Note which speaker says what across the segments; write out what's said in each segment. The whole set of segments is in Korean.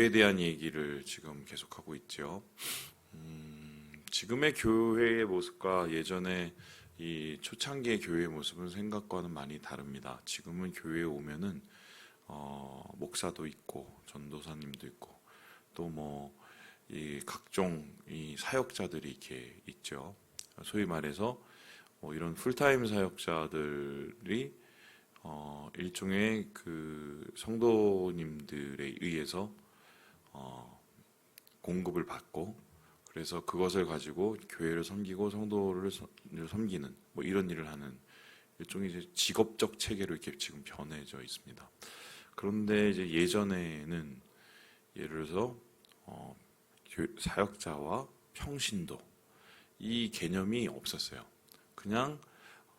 Speaker 1: 교회에 대한 얘기를 지금 계속하고 있죠. 지금의 교회의 모습과 예전에 이 초창기의 교회의 모습은 생각과는 많이 다릅니다. 지금은 교회에 오면은 목사도 있고 전도사님도 있고 또 뭐 이 각종 이 사역자들이 이렇게 있죠. 소위 말해서 이런 풀타임 사역자들이 일종의 그 성도님들에 의해서 공급을 받고 그래서 그것을 가지고 교회를 섬기고 성도를 섬기는 뭐 이런 일을 하는 일종의 이제 직업적 체계로 이렇게 지금 변해져 있습니다. 그런데 이제 예전에는 예를 들어서 사역자와 평신도 이 개념이 없었어요. 그냥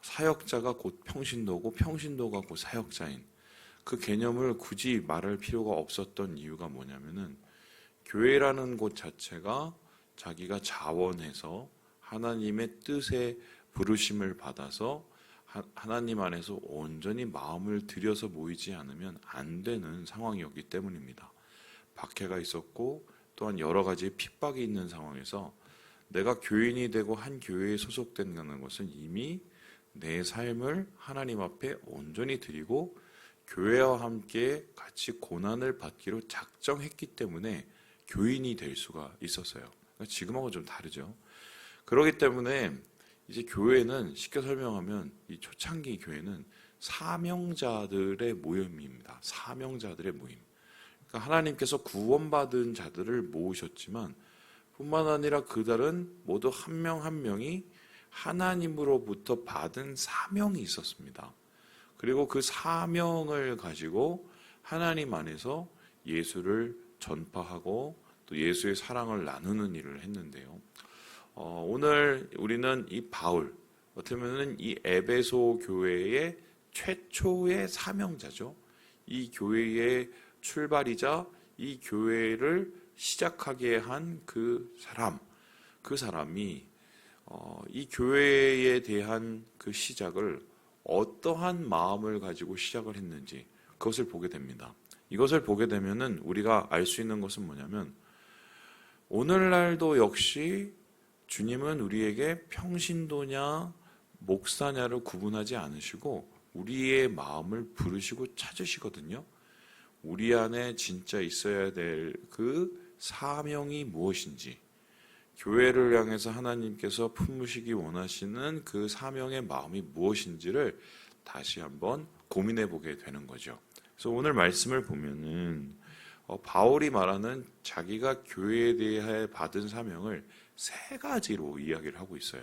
Speaker 1: 사역자가 곧 평신도고 평신도가 곧 사역자인 그 개념을 굳이 말할 필요가 없었던 이유가 뭐냐면은 교회라는 곳 자체가 자기가 자원해서 하나님의 뜻에 부르심을 받아서 하나님 안에서 온전히 마음을 들여서 모이지 않으면 안 되는 상황이었기 때문입니다. 박해가 있었고 또한 여러 가지 핍박이 있는 상황에서 내가 교인이 되고 한 교회에 소속된다는 것은 이미 내 삶을 하나님 앞에 온전히 드리고 교회와 함께 같이 고난을 받기로 작정했기 때문에 교인이 될 수가 있었어요. 그러니까 지금하고 좀 다르죠. 그렇기 때문에 이제 교회는 쉽게 설명하면 이 초창기 교회는 사명자들의 모임입니다. 사명자들의 모임. 그러니까 하나님께서 구원받은 자들을 모으셨지만 뿐만 아니라 그들은 모두 한 명 한 명이 하나님으로부터 받은 사명이 있었습니다. 그리고 그 사명을 가지고 하나님 안에서 예수를 전파하고 또 예수의 사랑을 나누는 일을 했는데요. 오늘 우리는 이 바울, 어떻게 보면 이 에베소 교회의 최초의 사명자죠. 이 교회의 출발이자 이 교회를 시작하게 한 그 사람이 이 교회에 대한 그 시작을 어떠한 마음을 가지고 시작을 했는지 그것을 보게 됩니다. 이것을 보게 되면은 우리가 알 수 있는 것은 뭐냐면 오늘날도 역시 주님은 우리에게 평신도냐 목사냐를 구분하지 않으시고 우리의 마음을 부르시고 찾으시거든요. 우리 안에 진짜 있어야 될 그 사명이 무엇인지 교회를 향해서 하나님께서 품으시기 원하시는 그 사명의 마음이 무엇인지를 다시 한번 고민해 보게 되는 거죠. 그래서 오늘 말씀을 보면은 바울이 말하는 자기가 교회에 대해 받은 사명을 세 가지로 이야기를 하고 있어요.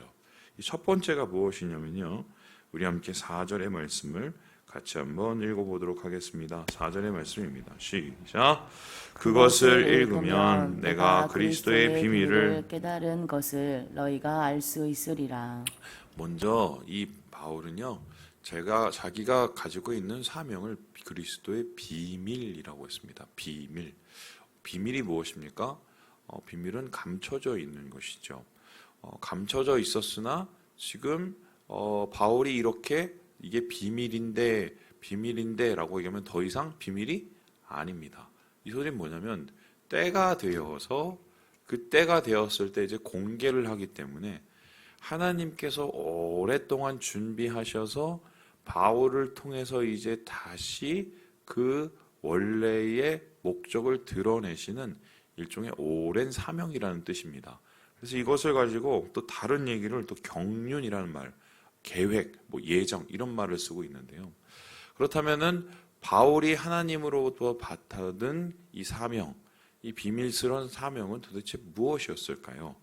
Speaker 1: 첫 번째가 무엇이냐면요. 우리 함께 4절의 말씀을 같이 한번 읽어보도록 하겠습니다. 4절의 말씀입니다. 시작. 그것을 읽으면 내가 그리스도의 비밀을
Speaker 2: 깨달은 것을 너희가 알 수 있으리라.
Speaker 1: 먼저 이 바울은요. 자기가 가지고 있는 사명을 그리스도의 비밀이라고 했습니다. 비밀. 비밀이 무엇입니까? 비밀은 감춰져 있는 것이죠. 감춰져 있었으나 지금 바울이 이렇게 이게 비밀인데라고 얘기하면 더 이상 비밀이 아닙니다. 이 소리는 뭐냐면 때가 되어서 그 때가 되었을 때 이제 공개를 하기 때문에 하나님께서 오랫동안 준비하셔서 바울을 통해서 이제 다시 그 원래의 목적을 드러내시는 일종의 오랜 사명이라는 뜻입니다. 그래서 이것을 가지고 또 다른 얘기를 또 경륜이라는 말, 계획, 뭐 예정 이런 말을 쓰고 있는데요. 그렇다면은 바울이 하나님으로부터 받은 이 사명, 이 비밀스러운 사명은 도대체 무엇이었을까요?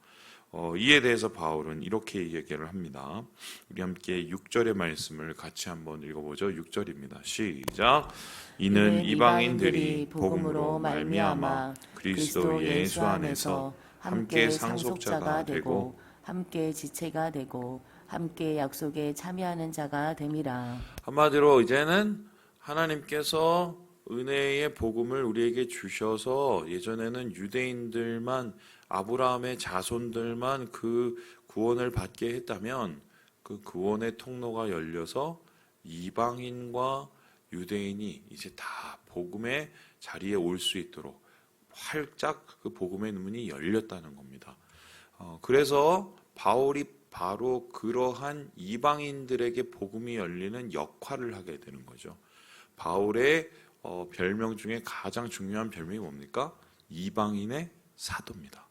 Speaker 1: 이에 대해서 바울은 이렇게 얘기를 합니다. 우리 함께 6절의 말씀을 같이 한번 읽어보죠. 6절입니다. 시작. 이는 이방인들이 복음으로 말미암아 그리스도 예수 안에서 함께 상속자가 되고
Speaker 2: 함께 지체가 되고 함께 약속에 참여하는 자가 됨이라.
Speaker 1: 한마디로 이제는 하나님께서 은혜의 복음을 우리에게 주셔서 예전에는 유대인들만 아브라함의 자손들만 그 구원을 받게 했다면 그 구원의 통로가 열려서 이방인과 유대인이 이제 다 복음의 자리에 올 수 있도록 활짝 그 복음의 문이 열렸다는 겁니다. 그래서 바울이 바로 그러한 이방인들에게 복음이 열리는 역할을 하게 되는 거죠. 바울의 별명 중에 가장 중요한 별명이 뭡니까? 이방인의 사도입니다.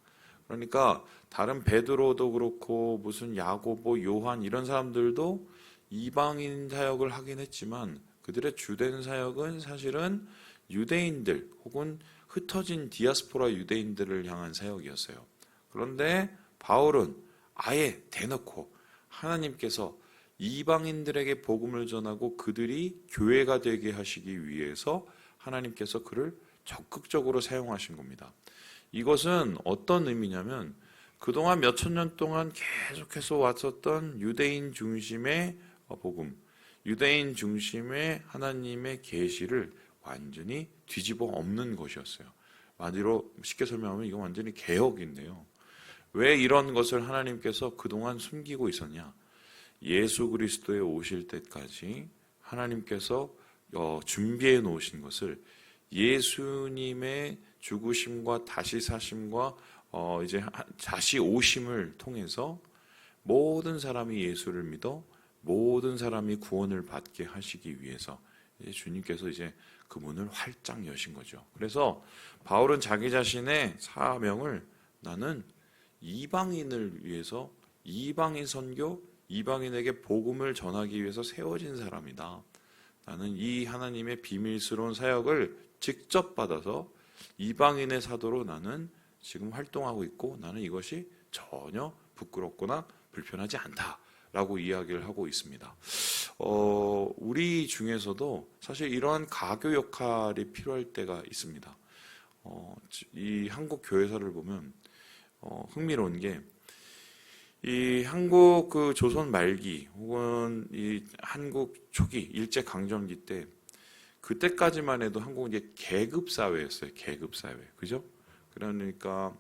Speaker 1: 그러니까 다른 베드로도 그렇고 무슨 야고보, 요한 이런 사람들도 이방인 사역을 하긴 했지만 그들의 주된 사역은 사실은 유대인들 혹은 흩어진 디아스포라 유대인들을 향한 사역이었어요. 그런데 바울은 아예 대놓고 하나님께서 이방인들에게 복음을 전하고 그들이 교회가 되게 하시기 위해서 하나님께서 그를 적극적으로 사용하신 겁니다. 이것은 어떤 의미냐면 그동안 몇천 년 동안 계속해서 왔었던 유대인 중심의 복음, 유대인 중심의 하나님의 계시를 완전히 뒤집어 엎는 것이었어요. 마디로 쉽게 설명하면 이건 완전히 개혁인데요. 왜 이런 것을 하나님께서 그동안 숨기고 있었냐? 예수 그리스도에 오실 때까지 하나님께서 준비해 놓으신 것을 예수님의 죽으심과 다시 사심과 이제 다시 오심을 통해서 모든 사람이 예수를 믿어 모든 사람이 구원을 받게 하시기 위해서 이제 주님께서 이제 그 문을 활짝 여신 거죠. 그래서 바울은 자기 자신의 사명을 나는 이방인을 위해서 이방인 선교, 이방인에게 복음을 전하기 위해서 세워진 사람이다. 나는 이 하나님의 비밀스러운 사역을 직접 받아서 이방인의 사도로 나는 지금 활동하고 있고 나는 이것이 전혀 부끄럽거나 불편하지 않다라고 이야기를 하고 있습니다. 우리 중에서도 사실 이러한 가교 역할이 필요할 때가 있습니다. 이 한국 교회사를 보면 흥미로운 게 이 한국 그 조선 말기 혹은 이 한국 초기 일제 강점기 때 그때까지만 해도 한국은 이제 계급 사회였어요. 계급 사회, 그죠? 그러니까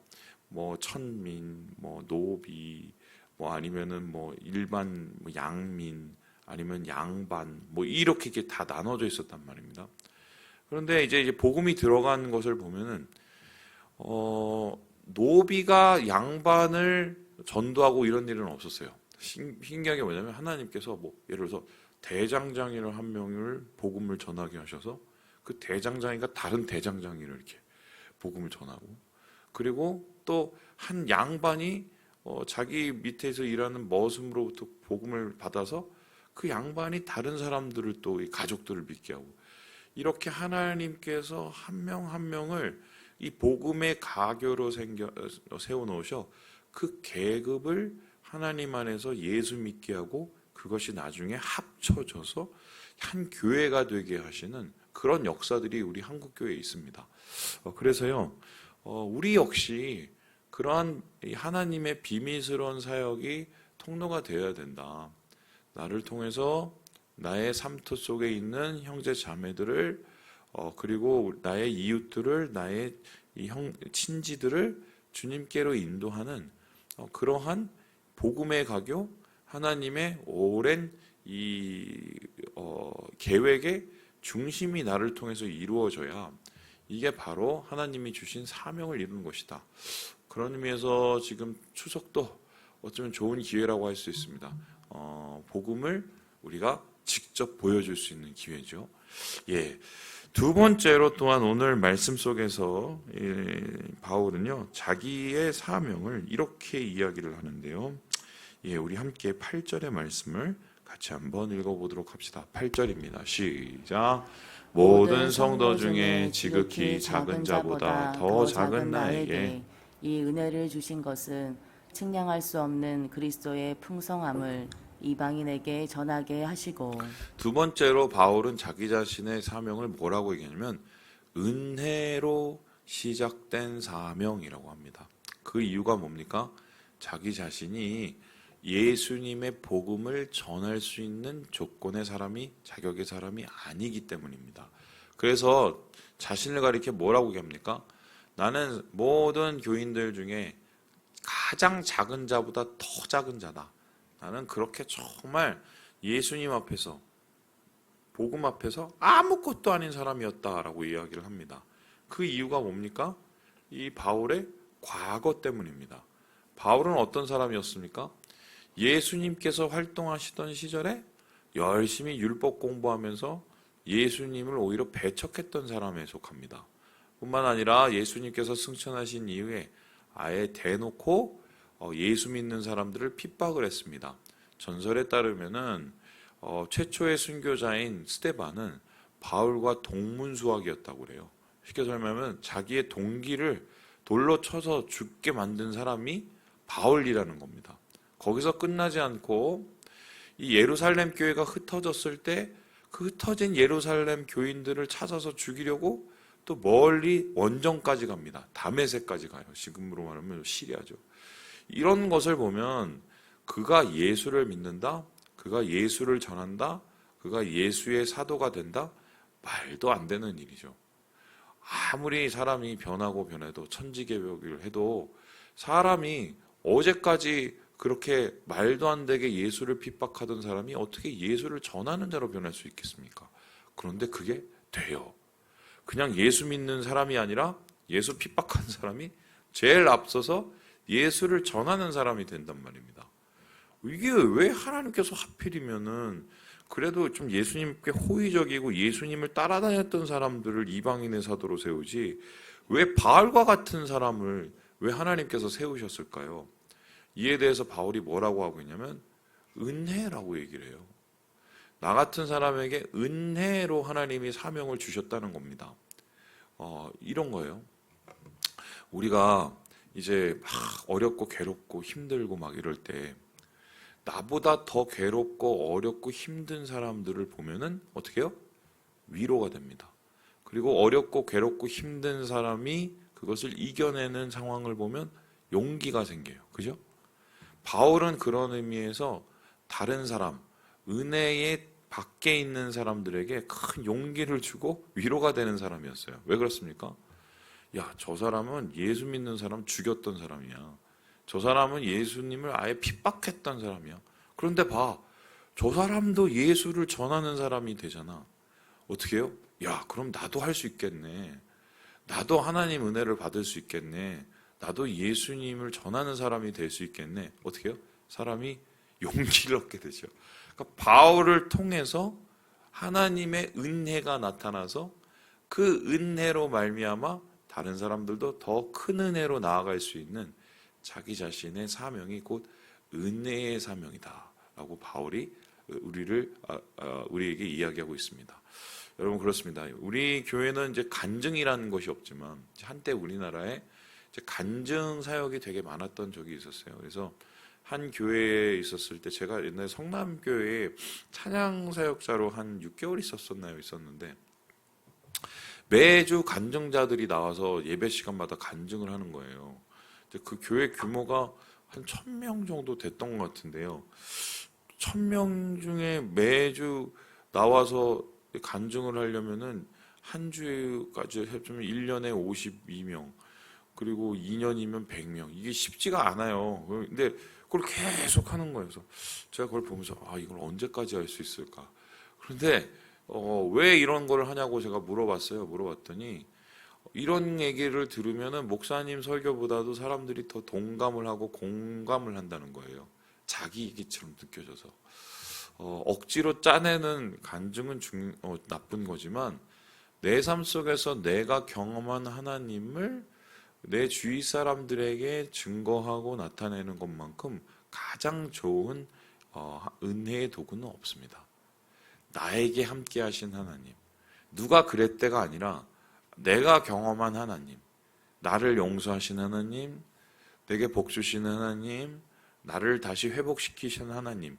Speaker 1: 뭐 천민, 뭐 노비, 뭐 아니면은 뭐 일반 뭐 양민, 아니면 양반, 뭐 이렇게 다 나눠져 있었단 말입니다. 그런데 이제 복음이 들어간 것을 보면은 노비가 양반을 전도하고 이런 일은 없었어요. 신기하게 뭐냐면 하나님께서 뭐 예를 들어서 대장장이를 한 명을 복음을 전하게 하셔서 그 대장장이가 다른 대장장이를 이렇게 복음을 전하고 그리고 또 한 양반이 자기 밑에서 일하는 머슴으로부터 복음을 받아서 그 양반이 다른 사람들을 또 이 가족들을 믿게 하고 이렇게 하나님께서 한 명 한 명을 이 복음의 가교로 세워 놓으셔 그 계급을 하나님 안에서 예수 믿게 하고 그것이 나중에 합쳐져서 한 교회가 되게 하시는 그런 역사들이 우리 한국 교회에 있습니다. 그래서요, 우리 역시 그러한 하나님의 비밀스러운 사역이 통로가 되어야 된다. 나를 통해서 나의 삶터 속에 있는 형제 자매들을 그리고 나의 이웃들을 나의 친지들을 주님께로 인도하는 그러한 복음의 가교 하나님의 오랜 이 계획의 중심이 나를 통해서 이루어져야 이게 바로 하나님이 주신 사명을 이루는 것이다. 그런 의미에서 지금 추석도 어쩌면 좋은 기회라고 할 수 있습니다. 복음을 우리가 직접 보여줄 수 있는 기회죠. 예. 두 번째로 또한 오늘 말씀 속에서 바울은요 자기의 사명을 이렇게 이야기를 하는데요. 예, 우리 함께 8절의 말씀을 같이 한번 읽어보도록 합시다. 8절입니다. 시작. 모든 성도 중에 지극히 작은 자보다 더 작은 나에게
Speaker 2: 이 은혜를 주신 것은 측량할 수 없는 그리스도의 풍성함을 이방인에게 전하게 하시고.
Speaker 1: 두 번째로 바울은 자기 자신의 사명을 뭐라고 얘기하냐면 은혜로 시작된 사명이라고 합니다. 그 이유가 뭡니까? 자기 자신이 예수님의 복음을 전할 수 있는 조건의 사람이 자격의 사람이 아니기 때문입니다. 그래서 자신을 가리켜 뭐라고 얘기합니까? 나는 모든 교인들 중에 가장 작은 자보다 더 작은 자다. 나는 그렇게 정말 예수님 앞에서 복음 앞에서 아무것도 아닌 사람이었다라고 이야기를 합니다. 그 이유가 뭡니까? 이 바울의 과거 때문입니다. 바울은 어떤 사람이었습니까? 예수님께서 활동하시던 시절에 열심히 율법 공부하면서 예수님을 오히려 배척했던 사람에 속합니다. 뿐만 아니라 예수님께서 승천하신 이후에 아예 대놓고 예수 믿는 사람들을 핍박을 했습니다. 전설에 따르면은 최초의 순교자인 스데반은 바울과 동문수학이었다고 그래요. 쉽게 설명하면 자기의 동기를 돌로 쳐서 죽게 만든 사람이 바울이라는 겁니다. 거기서 끝나지 않고 이 예루살렘 교회가 흩어졌을 때 그 흩어진 예루살렘 교인들을 찾아서 죽이려고 또 멀리 원정까지 갑니다. 다메섹까지 가요. 지금으로 말하면 시리아죠. 이런 것을 보면 그가 예수를 믿는다, 그가 예수를 전한다, 그가 예수의 사도가 된다, 말도 안 되는 일이죠. 아무리 사람이 변해도 천지개벽을 해도 사람이 어제까지 그렇게 말도 안 되게 예수를 핍박하던 사람이 어떻게 예수를 전하는 자로 변할 수 있겠습니까? 그런데 그게 돼요. 그냥 예수 믿는 사람이 아니라 예수 핍박한 사람이 제일 앞서서 예수를 전하는 사람이 된단 말입니다. 이게 왜 하나님께서 하필이면은 그래도 좀 예수님께 호의적이고 예수님을 따라다녔던 사람들을 이방인의 사도로 세우지 왜 바울과 같은 사람을 왜 하나님께서 세우셨을까요? 이에 대해서 바울이 뭐라고 하고 있냐면 은혜라고 얘기를 해요. 나 같은 사람에게 은혜로 하나님이 사명을 주셨다는 겁니다. 이런 거예요. 우리가 이제 막 어렵고 괴롭고 힘들고 막 이럴 때 나보다 더 괴롭고 어렵고 힘든 사람들을 보면은 어떻게 해요? 위로가 됩니다. 그리고 어렵고 괴롭고 힘든 사람이 그것을 이겨내는 상황을 보면 용기가 생겨요. 그죠? 바울은 그런 의미에서 다른 사람, 은혜의 밖에 있는 사람들에게 큰 용기를 주고 위로가 되는 사람이었어요. 왜 그렇습니까? 야, 저 사람은 예수 믿는 사람 죽였던 사람이야. 저 사람은 예수님을 아예 핍박했던 사람이야. 그런데 봐, 저 사람도 예수를 전하는 사람이 되잖아. 어떻게 해요? 야, 그럼 나도 할 수 있겠네. 나도 하나님 은혜를 받을 수 있겠네. 나도 예수님을 전하는 사람이 될 수 있겠네. 어떻게 해요? 사람이 용기를 얻게 되죠. 그러니까 바울을 통해서 하나님의 은혜가 나타나서 그 은혜로 말미암아 다른 사람들도 더 큰 은혜로 나아갈 수 있는 자기 자신의 사명이 곧 은혜의 사명이다라고 바울이 우리에게 이야기하고 있습니다. 여러분 그렇습니다. 우리 교회는 이제 간증이라는 것이 없지만 한때 우리나라에 이제 간증 사역이 되게 많았던 적이 있었어요. 그래서 한 교회에 있었을 때 제가 옛날에 성남교회에 찬양 사역자로 한 6개월 있었는데 매주 간증자들이 나와서 예배 시간마다 간증을 하는 거예요. 그 교회 규모가 한 1000명 정도 됐던 것 같은데요. 1000명 중에 매주 나와서 간증을 하려면은 한 주까지 해주면 1년에 52명, 그리고 2년이면 100명. 이게 쉽지가 않아요. 근데 그걸 계속 하는 거예요. 그래서 제가 그걸 보면서 이걸 언제까지 할 수 있을까? 그런데 왜 이런 걸 하냐고 제가 물어봤어요. 물어봤더니 이런 얘기를 들으면은 목사님 설교보다도 사람들이 더 동감을 하고 공감을 한다는 거예요. 자기 얘기처럼 느껴져서. 억지로 짜내는 간증은 나쁜 거지만 내 삶 속에서 내가 경험한 하나님을 내 주위 사람들에게 증거하고 나타내는 것만큼 가장 좋은 은혜의 도구는 없습니다. 나에게 함께 하신 하나님, 누가 그랬대가 아니라 내가 경험한 하나님, 나를 용서하신 하나님, 내게 복 주시는 하나님, 나를 다시 회복시키신 하나님,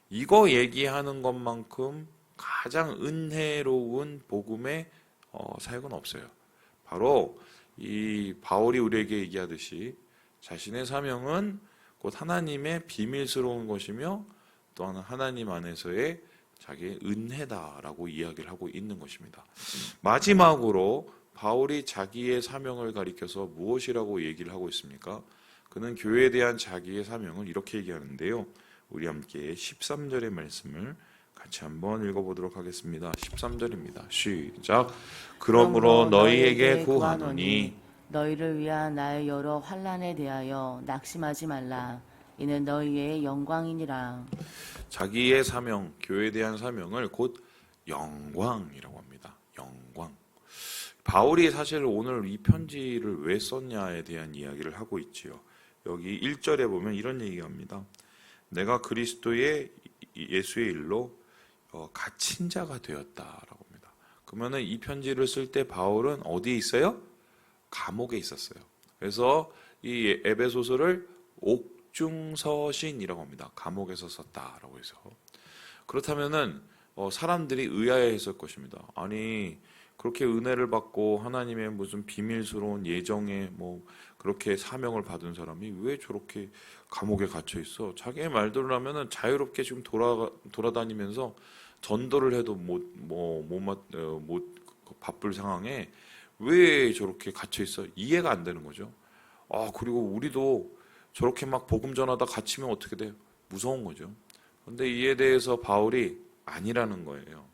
Speaker 1: 이거 얘기하는 것만큼 가장 은혜로운 복음의 사역은 없어요. 바로 이 바울이 우리에게 얘기하듯이 자신의 사명은 곧 하나님의 비밀스러운 것이며 또한 하나님 안에서의 자기의 은혜다라고 이야기를 하고 있는 것입니다. 마지막으로 바울이 자기의 사명을 가리켜서 무엇이라고 얘기를 하고 있습니까? 그는 교회에 대한 자기의 사명을 이렇게 얘기하는데요. 우리 함께 13절의 말씀을 같이 한번 읽어보도록 하겠습니다. 13절입니다. 시작. 그러므로 너희에게 구하노니
Speaker 2: 너희를 위한 나의 여러 환난에 대하여 낙심하지 말라. 이는 너희의 영광이니라.
Speaker 1: 자기의 사명, 교회에 대한 사명을 곧 영광이라고 합니다. 영광. 바울이 사실 오늘 이 편지를 왜 썼냐에 대한 이야기를 하고 있지요. 여기 1절에 보면 이런 얘기합니다. 내가 그리스도의 예수의 일로 갇힌 자가 되었다라고 합니다. 그러면은 이 편지를 쓸 때 바울은 어디에 있어요? 감옥에 있었어요. 그래서 이 에베소서를 옥중서신이라고 합니다. 감옥에서 썼다라고 해서. 그렇다면은 사람들이 의아해했을 것입니다. 아니 그렇게 은혜를 받고 하나님의 무슨 비밀스러운 예정에 뭐 그렇게 사명을 받은 사람이 왜 저렇게 감옥에 갇혀 있어? 자기의 말대로 하면은 자유롭게 지금 돌아다니면서 전도를 해도 못 바쁠 상황에 왜 저렇게 갇혀 있어? 이해가 안 되는 거죠. 그리고 우리도 저렇게 막 복음 전하다 갇히면 어떻게 돼요? 무서운 거죠. 그런데 이에 대해서 바울이 아니라는 거예요.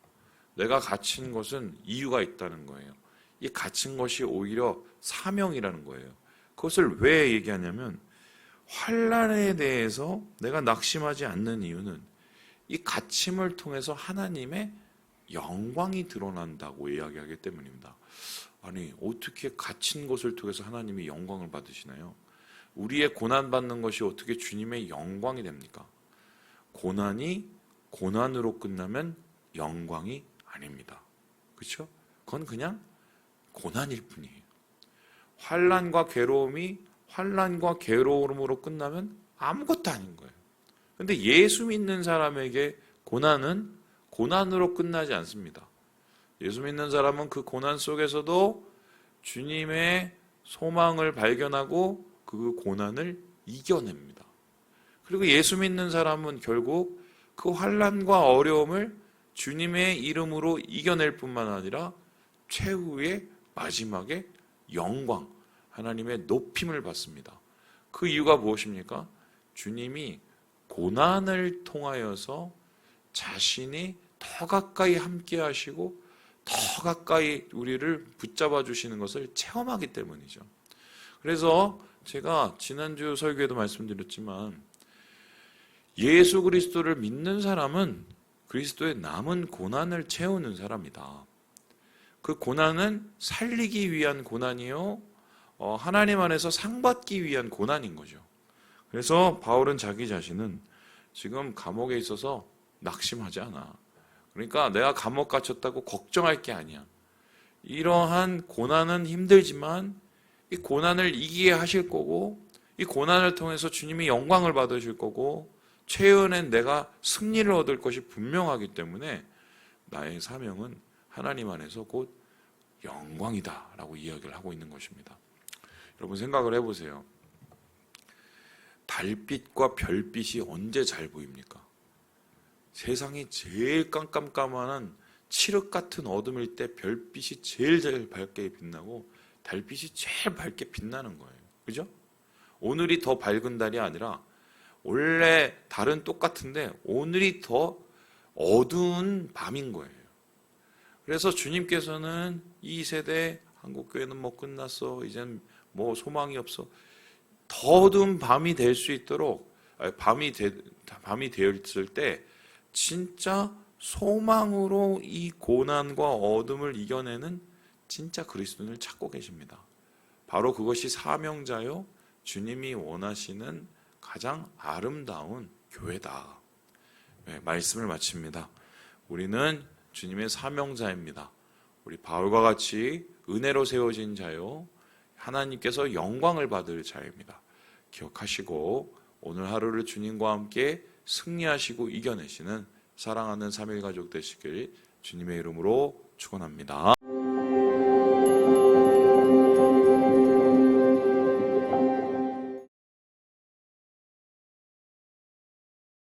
Speaker 1: 내가 갇힌 것은 이유가 있다는 거예요. 이 갇힌 것이 오히려 사명이라는 거예요. 그것을 왜 얘기하냐면 환난에 대해서 내가 낙심하지 않는 이유는 이 갇힘을 통해서 하나님의 영광이 드러난다고 이야기하기 때문입니다. 아니 어떻게 갇힌 것을 통해서 하나님이 영광을 받으시나요? 우리의 고난받는 것이 어떻게 주님의 영광이 됩니까? 고난이 고난으로 끝나면 영광이 아닙니다. 그렇죠? 그건 그냥 고난일 뿐이에요. 환난과 괴로움이 환난과 괴로움으로 끝나면 아무것도 아닌 거예요. 그런데 예수 믿는 사람에게 고난은 고난으로 끝나지 않습니다. 예수 믿는 사람은 그 고난 속에서도 주님의 소망을 발견하고 그 고난을 이겨냅니다. 그리고 예수 믿는 사람은 결국 그 환난과 어려움을 주님의 이름으로 이겨낼 뿐만 아니라 최후의 마지막에 영광, 하나님의 높임을 받습니다. 그 이유가 무엇입니까? 주님이 고난을 통하여서 자신이 더 가까이 함께 하시고 더 가까이 우리를 붙잡아 주시는 것을 체험하기 때문이죠. 그래서 제가 지난주 설교에도 말씀드렸지만 예수 그리스도를 믿는 사람은 그리스도의 남은 고난을 채우는 사람이다. 그 고난은 살리기 위한 고난이요, 하나님 안에서 상받기 위한 고난인 거죠. 그래서 바울은 자기 자신은 지금 감옥에 있어서 낙심하지 않아. 그러니까 내가 감옥 갇혔다고 걱정할 게 아니야. 이러한 고난은 힘들지만 이 고난을 이기게 하실 거고 이 고난을 통해서 주님이 영광을 받으실 거고 최후엔 내가 승리를 얻을 것이 분명하기 때문에 나의 사명은 하나님 안에서 곧 영광이다 라고 이야기를 하고 있는 것입니다. 여러분 생각을 해보세요. 달빛과 별빛이 언제 잘 보입니까? 세상이 제일 깜깜한 칠흑 같은 어둠일 때 별빛이 제일 밝게 빛나고 달빛이 제일 밝게 빛나는 거예요. 그죠? 오늘이 더 밝은 달이 아니라 원래 달은 똑같은데 오늘이 더 어두운 밤인 거예요. 그래서 주님께서는 이 세대 한국교회는 뭐 끝났어, 이젠 뭐 소망이 없어, 더 어두운 밤이 될 수 있도록 밤이 되었을 때 진짜 소망으로 이 고난과 어둠을 이겨내는 진짜 그리스도인을 찾고 계십니다. 바로 그것이 사명자요 주님이 원하시는 가장 아름다운 교회다. 네, 말씀을 마칩니다. 우리는 주님의 사명자입니다. 우리 바울과 같이 은혜로 세워진 자요 하나님께서 영광을 받을 자입니다. 기억하시고 오늘 하루를 주님과 함께 승리하시고 이겨내시는 사랑하는 3일 가족 되시길 주님의 이름으로 축원합니다.